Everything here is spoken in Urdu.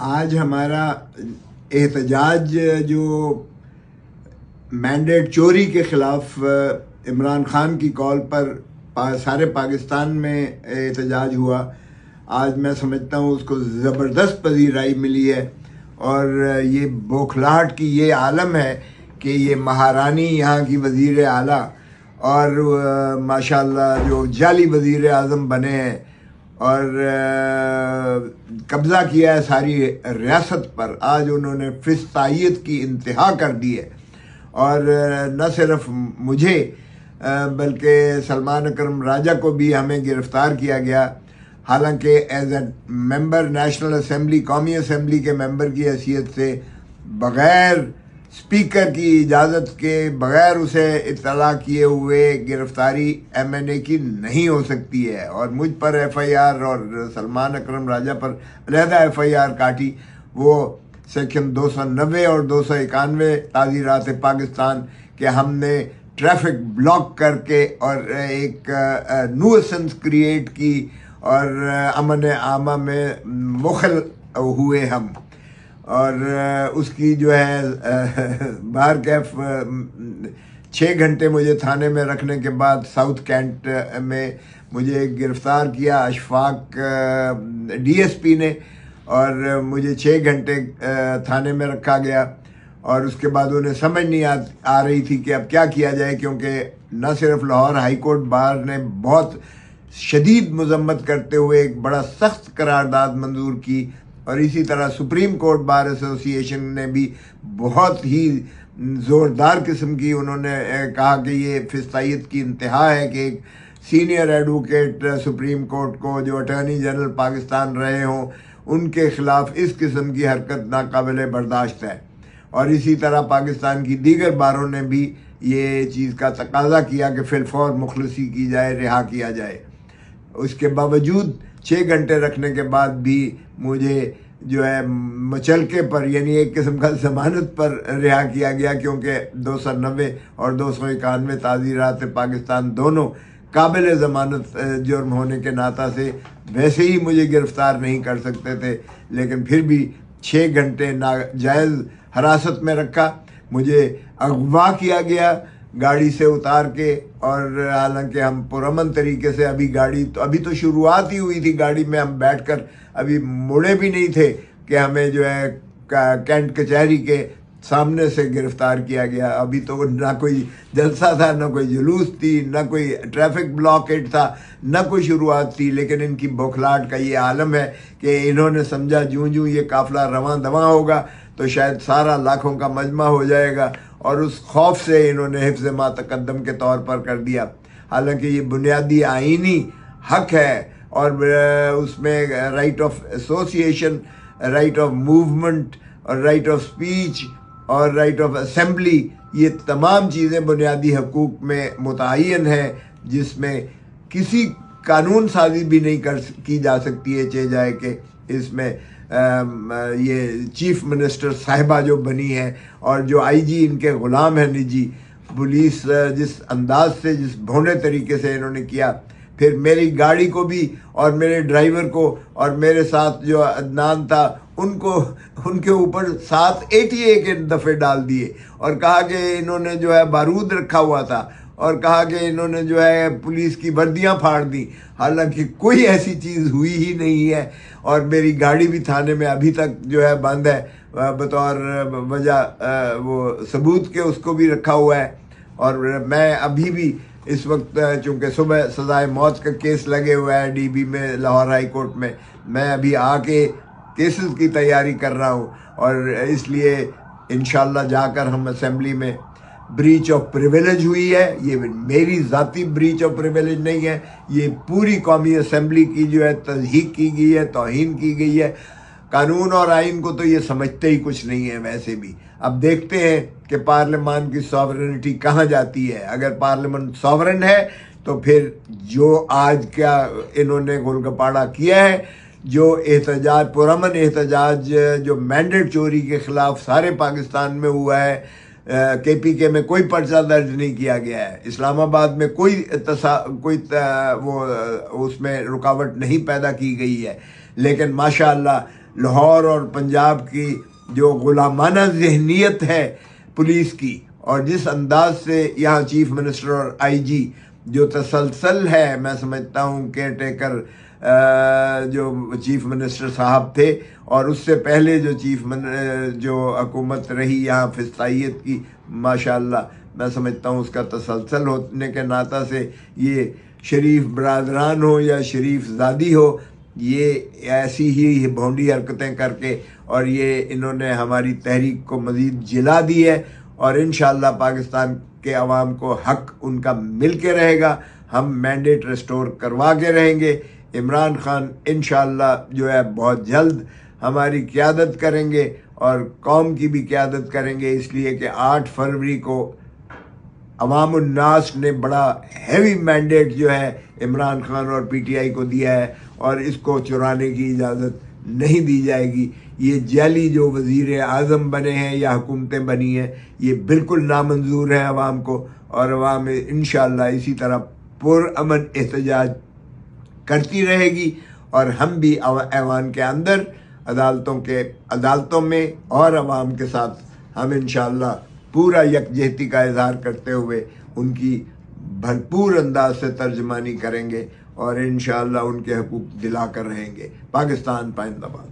آج ہمارا احتجاج جو مینڈیٹ چوری کے خلاف عمران خان کی کال پر سارے پاکستان میں احتجاج ہوا، آج میں سمجھتا ہوں اس کو زبردست پذیرائی ملی ہے، اور یہ بوکھلاہٹ کی یہ عالم ہے کہ یہ مہارانی یہاں کی وزیر اعلیٰ اور ماشاءاللہ جو جعلی وزیر اعظم بنے ہیں اور قبضہ کیا ہے ساری ریاست پر، آج انہوں نے فسطائیت کی انتہا کر دی ہے۔ اور نہ صرف مجھے بلکہ سلمان اکرم راجہ کو بھی ہمیں گرفتار کیا گیا، حالانکہ as a member national assembly, قومی اسمبلی کے ممبر کی حیثیت سے بغیر اسپیکر کی اجازت کے، بغیر اسے اطلاع کیے ہوئے گرفتاری ایم این اے کی نہیں ہو سکتی ہے، اور مجھ پر ایف آئی آر اور سلمان اکرم راجہ پر علیحدہ ایف آئی آر کاٹی، وہ سیکشن 290 اور 291 تعزیرات پاکستان کہ ہم نے ٹریفک بلاک کر کے اور ایک نوسنس کریٹ کی اور امن عامہ میں مخل ہوئے ہم، اور اس کی جو ہے باہر کیف 6 گھنٹے مجھے تھانے میں رکھنے کے بعد ساؤتھ کینٹ میں مجھے گرفتار کیا اشفاق ڈی ایس پی نے، اور مجھے 6 گھنٹے تھانے میں رکھا گیا، اور اس کے بعد انہیں سمجھ نہیں آ رہی تھی کہ اب کیا کیا جائے، کیونکہ نہ صرف لاہور ہائی کورٹ بار نے بہت شدید مذمت کرتے ہوئے ایک بڑا سخت قرارداد منظور کی، اور اسی طرح سپریم کورٹ بار ایسوسی ایشن نے بھی بہت ہی زوردار قسم کی انہوں نے کہا کہ یہ فسطائیت کی انتہا ہے کہ ایک سینئر ایڈوکیٹ سپریم کورٹ کو جو اٹارنی جنرل پاکستان رہے ہوں ان کے خلاف اس قسم کی حرکت ناقابل برداشت ہے۔ اور اسی طرح پاکستان کی دیگر باروں نے بھی یہ چیز کا تقاضا کیا کہ فی الفور مخلصی کی جائے، رہا کیا جائے۔ اس کے باوجود 6 گھنٹے رکھنے کے بعد بھی مجھے جو ہے مچلکے پر، یعنی ایک قسم کا ضمانت پر رہا کیا گیا، کیونکہ 290 اور 291 تعزیرات پاکستان دونوں قابل ضمانت جرم ہونے کے ناطہ سے ویسے ہی مجھے گرفتار نہیں کر سکتے تھے، لیکن پھر بھی 6 گھنٹے ناجائز حراست میں رکھا، مجھے اغوا کیا گیا گاڑی سے اتار کے، اور حالانکہ ہم پرامن طریقے سے ابھی تو شروعات ہی ہوئی تھی، گاڑی میں ہم بیٹھ کر ابھی مڑے بھی نہیں تھے کہ ہمیں جو ہے کینٹ کچہری کے سامنے سے گرفتار کیا گیا۔ ابھی تو نہ کوئی جلسہ تھا، نہ کوئی جلوس تھی، نہ کوئی ٹریفک بلاکیٹ تھا، نہ کوئی شروعات تھی، لیکن ان کی بوکھلاہٹ کا یہ عالم ہے کہ انہوں نے سمجھا جوں یہ قافلہ رواں دواں ہوگا تو شاید سارا لاکھوں کا مجمع ہو جائے گا، اور اس خوف سے انہوں نے حفظ ما تقدم کے طور پر کر دیا، حالانکہ یہ بنیادی آئینی حق ہے، اور اس میں right of association, right of movement اور رائٹ آف اسپیچ اور رائٹ آف اسمبلی، یہ تمام چیزیں بنیادی حقوق میں متعین ہیں، جس میں کسی قانون سازی بھی نہیں کی جا سکتی ہے، چاہے جائے کہ اس میں یہ چیف منسٹر صاحبہ جو بنی ہے اور جو آئی جی ان کے غلام ہیں نجی، پولیس جس انداز سے، جس بھونڈے طریقے سے انہوں نے کیا، پھر میری گاڑی کو بھی اور میرے ڈرائیور کو اور میرے ساتھ جو عدنان تھا ان کے اوپر 7 ATA کے دفعے ڈال دیے، اور کہا کہ انہوں نے جو ہے بارود رکھا ہوا تھا، اور کہا کہ انہوں نے جو ہے پولیس کی وردیاں پھاڑ دیں، حالانکہ کوئی ایسی چیز ہوئی ہی نہیں ہے، اور میری گاڑی بھی تھانے میں ابھی تک جو ہے بند ہے بطور وجہ وہ ثبوت کے، اس کو بھی رکھا ہوا ہے، اور میں ابھی بھی اس وقت چونکہ صبح سزائے موت کا کیس لگے ہوا ہے ڈی بی میں، لاہور ہائی کورٹ میں ابھی آ کے کیسز کی تیاری کر رہا ہوں، اور اس لیے انشاءاللہ جا کر ہم اسمبلی میں بریچ آف پریویلیج ہوئی ہے، یہ میری ذاتی بریچ آف پریویلیج نہیں ہے، یہ پوری قومی اسمبلی کی جو ہے تضحیق کی گئی ہے، توہین کی گئی ہے، قانون اور آئین کو تو یہ سمجھتے ہی کچھ نہیں ہے ویسے بھی۔ اب دیکھتے ہیں کہ پارلیمان کی ساورنٹی کہاں جاتی ہے، اگر پارلیمنٹ ساورن ہے تو پھر جو آج کیا انہوں نے گول گپاڑا کیا ہے، جو احتجاج، پرامن احتجاج جو مینڈیٹ چوری کے خلاف سارے پاکستان میں ہوا ہے، کے پی کے میں کوئی پرچہ درج نہیں کیا گیا ہے، اسلام آباد میں کوئی وہ اس میں رکاوٹ نہیں پیدا کی گئی ہے، لیکن ماشاءاللہ لاہور اور پنجاب کی جو غلامانہ ذہنیت ہے پولیس کی، اور جس انداز سے یہاں چیف منسٹر اور آئی جی جو تسلسل ہے، میں سمجھتا ہوں کیئر ٹیکر جو چیف منسٹر صاحب تھے اور اس سے پہلے جو حکومت رہی یہاں فسطائیت کی، ماشاءاللہ میں سمجھتا ہوں اس کا تسلسل ہونے کے ناطہ سے یہ شریف برادران ہو یا شریف زادی ہو، یہ ایسی ہی بھونڈی حرکتیں کر کے اور یہ انہوں نے ہماری تحریک کو مزید جلا دی ہے، اور انشاءاللہ پاکستان کے عوام کو حق ان کا مل کے رہے گا، ہم مینڈیٹ ریسٹور کروا کے رہیں گے۔ عمران خان انشاءاللہ جو ہے بہت جلد ہماری قیادت کریں گے اور قوم کی بھی قیادت کریں گے، اس لیے کہ 8 فروری کو عوام الناس نے بڑا ہیوی مینڈیٹ جو ہے عمران خان اور پی ٹی آئی کو دیا ہے، اور اس کو چرانے کی اجازت نہیں دی جائے گی۔ یہ جعلی جو وزیر اعظم بنے ہیں یا حکومتیں بنی ہیں، یہ بالکل نامنظور ہے عوام کو، اور عوام انشاءاللہ اسی طرح پرامن احتجاج کرتی رہے گی، اور ہم بھی ایوان کے اندر عدالتوں میں اور عوام کے ساتھ ہم انشاءاللہ پورا یکجہتی کا اظہار کرتے ہوئے ان کی بھرپور انداز سے ترجمانی کریں گے، اور انشاءاللہ ان کے حقوق دلا کر رہیں گے۔ پاکستان پائندہ باد۔